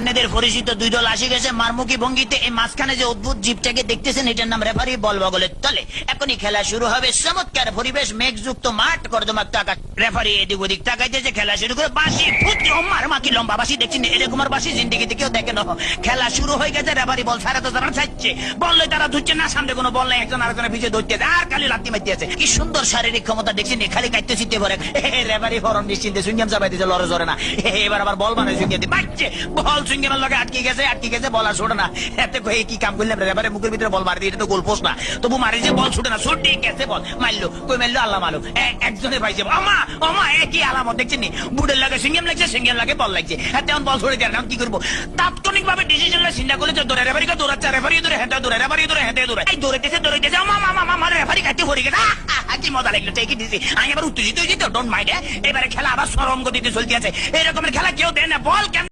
আপনাদের পরিচিত দুই দল আসে গেছে মারমুখী ভঙ্গিতে। এই মাঝখানে যে অদ্ভুত জীবটাকে দেখতেছেন এটার নাম রেফারি, বল বগলের তলে। এখনই খেলা শুরু হবে। চমৎকার পরিবেশ, মেঘযুক্ত মাঠ, কর্দমাক্ত আকাশ। রেফারি এদিক ওদিক তাকাইতেছে, খেলা শুরু করে বাঁশি ফুটছে। মার মাকি লম্বা বাঁশি দেখছেন, এরকম আর বাঁশি জিন্দিগিতে কেউ দেখে না। খেলা শুরু হয়ে গেছে, রেফারি বল ছাড়া তো তারা চাইছে, বল লই তারা ধরছে না, সামনে কোনো বল নাই, একজন আরেকজনের পিছিয়ে ধরতে আর খালি লাত্তি মারতে আছে। কি সুন্দর শারীরিক ক্ষমতা দেখছেন, খালি কাটতে চিনতে পারে। রেফারি ফরম নিশ্চিন্তে সুইংগাম চাপাই দিচ্ছে, লড়ে জরে না। এবার আবার বল মানে সুইংগাম দিয়ে বাচ্চে, বল সুইংগামের লগে আটকে গেছে, বল আর ছোটে না। এতে কয়ে কি কাম করলাম, রেফারি মুখের ভিতরে বল মারি দিয়ে, এটা তো গোল পোস্ট না, তবু মারি যে বল ছুটে না, ছুটে গেছে বল, মারলো, কই মারলো আল্লাহ মারলো, একজনে পাইছে। আমা একই আলামত দেখছেন নি, বুড়ের লাগে সুইংগাম লাগছে, সুইংগাম লাগে বল লাগছে, তেমন বল ছুড়ে দেয় না। কি করবো, তাৎক্ষণিক ভাবে ডিসিশন চিন্তা করলে দৌড়ে, রেফারিকে দৌড়াচ্ছে, রেফারি দৌড়ে হেঁটে দৌড়ে, রেফারি দৌড়ে হেঁটে দৌড়ে, এই দৌড়াইতেছে আমা রেফারি কাটতে পড়ে গেছে। কি মজা লাগলো, ঠিকই দিছি। আমি এবার উত্তেজিত হয়েছি তো, ডোন্ট মাইন্ড। এবারে খেলা আবার সরম গতিতে চলতে আছে। এরকমের খেলা কেউ দেয় না, বল কেন